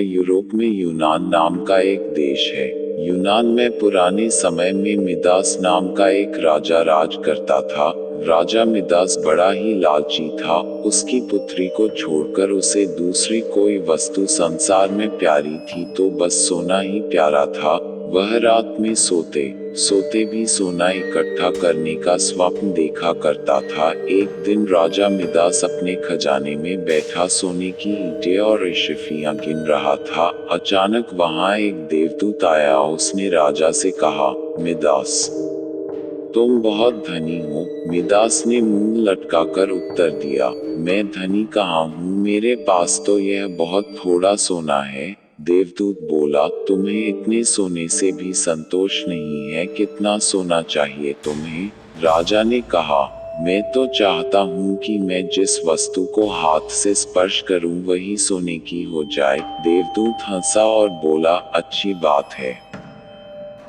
Europe में यूनान नाम का एक देश है। यूनान में पुराने समय में मिदास नाम का एक राजा राज करता था। राजा मिदास बड़ा ही लालची था। उसकी पुत्री को छोड़कर उसे दूसरी कोई वस्तु संसार में प्यारी थी तो बस सोना ही प्यारा था। वह रात में सोते सोते भी सोना इकट्ठा करने का स्वप्न देखा करता था। एक दिन राजा मिदास अपने खजाने में बैठा सोने की ईंटें और अशरफियां गिन रहा था। अचानक वहां एक देवदूत आया। उसने राजा से कहा, मिदास, तुम बहुत धनी हो। मिदास ने मुंह लटकाकर उत्तर दिया, मैं धनी कहाँ हूँ, मेरे पास तो यह बहुत थोड़ा सोना है। देवदूत बोला, तुम्हें इतने सोने से भी संतोष नहीं है, कितना सोना चाहिए तुम्हें? राजा ने कहा, मैं तो चाहता हूँ कि मैं जिस वस्तु को हाथ से स्पर्श करूँ वही सोने की हो जाए। देवदूत हंसा और बोला, अच्छी बात है।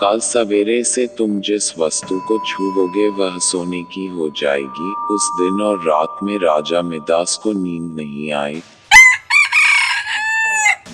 कल सवेरे से तुम जिस वस्तु को छूओगे वह सोने की हो जाएगी। उस दिन और रात में राजा मिदास को नींद नहीं आई।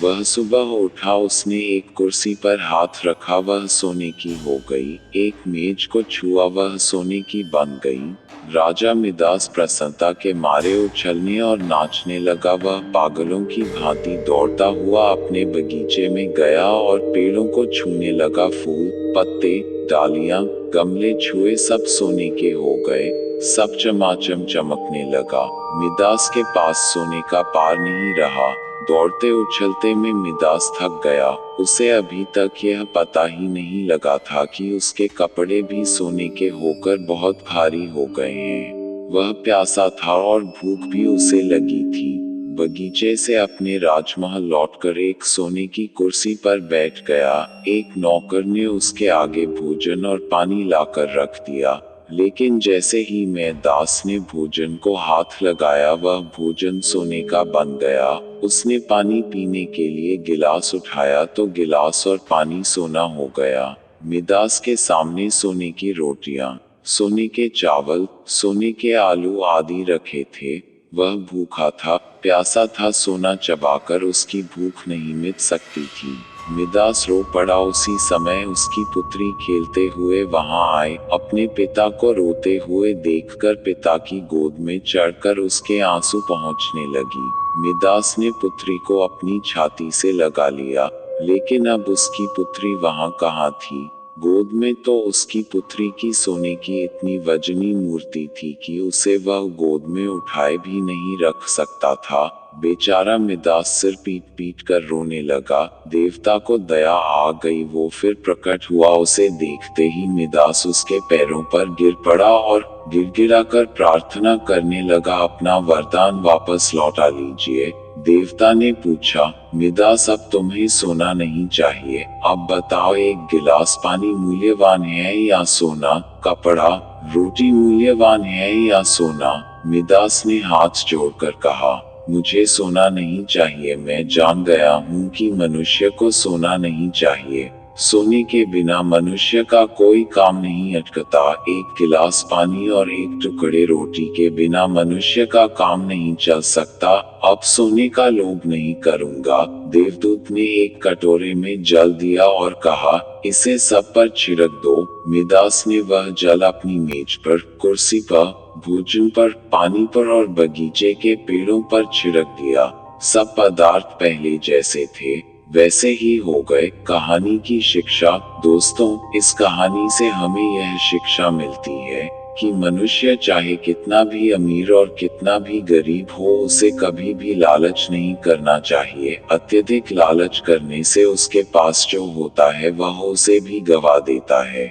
वह सुबह उठा, उसने एक कुर्सी पर हाथ रखा, वह सोने की हो गई। एक मेज को छुआ, वह सोने की बन गई। राजा मिदास प्रसन्नता के मारे उछलने और नाचने लगा। वह पागलों की भांति दौड़ता हुआ अपने बगीचे में गया और पेड़ों को छूने लगा। फूल, पत्ते, डालियां, गमले छुए, सब सोने के हो गए। सब चमाचम चमकने लगा। मिदास के पास सोने का पार नहीं रहा। दौड़ते उछलते में मिदास थक गया। उसे अभी तक यह पता ही नहीं लगा था कि उसके कपड़े भी सोने के होकर बहुत भारी हो गए हैं। वह प्यासा था और भूख भी उसे लगी थी। बगीचे से अपने राजमहल लौटकर एक सोने की कुर्सी पर बैठ गया। एक नौकर ने उसके आगे भोजन और पानी लाकर रख दिया, लेकिन जैसे ही मिदास ने भोजन को हाथ लगाया वह भोजन सोने का बन गया। उसने पानी पीने के लिए गिलास उठाया तो गिलास और पानी सोना हो गया। मिदास के सामने सोने की रोटियां, सोने के चावल, सोने के आलू आदि रखे थे। वह भूखा था, प्यासा था, सोना चबाकर उसकी भूख नहीं मिट सकती थी। मिदास रो पड़ा। उसी समय उसकी पुत्री खेलते हुए वहां आई। अपने पिता को रोते हुए देखकर पिता की गोद में चढ़कर उसके आंसू पहुंचने लगी। मिदास ने पुत्री को अपनी छाती से लगा लिया, लेकिन अब उसकी पुत्री वहां कहाँ थी? गोद में तो उसकी पुत्री की सोने की इतनी वजनी मूर्ति थी कि उसे वह गोद में उठाए भी नहीं रख सकता था। बेचारा मिदास सिर पीट पीट कर रोने लगा। देवता को दया आ गई, वो फिर प्रकट हुआ। उसे देखते ही मिदास उसके पैरों पर गिर पड़ा और गिड़गिड़ा कर प्रार्थना करने लगा, अपना वरदान वापस लौटा लीजिए। देवता ने पूछा, मिदास, अब तुम्हें सोना नहीं चाहिए, अब बताओ एक गिलास पानी मूल्यवान है या सोना? कपड़ा, रोटी मूल्यवान है या सोना? मिदास ने हाथ जोड़कर कहा, मुझे सोना नहीं चाहिए। मैं जान गया हूँ कि मनुष्य को सोना नहीं चाहिए। सोने के बिना मनुष्य का कोई काम नहीं अटकता। एक गिलास पानी और एक टुकड़े रोटी के बिना मनुष्य का काम नहीं चल सकता। अब सोने का लोभ नहीं करूँगा। देवदूत ने एक कटोरे में जल दिया और कहा, इसे सब पर छिड़क दो। मिदास ने वह जल अपनी मेज पर, कुर्सी पर, भोजन पर, पानी पर और बगीचे के पेड़ों पर छिड़क दिया। सब पदार्थ पहले जैसे थे वैसे ही हो गए। कहानी की शिक्षा। दोस्तों, इस कहानी से हमें यह शिक्षा मिलती है कि मनुष्य चाहे कितना भी अमीर और कितना भी गरीब हो, उसे कभी भी लालच नहीं करना चाहिए। अत्यधिक लालच करने से उसके पास जो होता है वह उसे भी गवा देता है।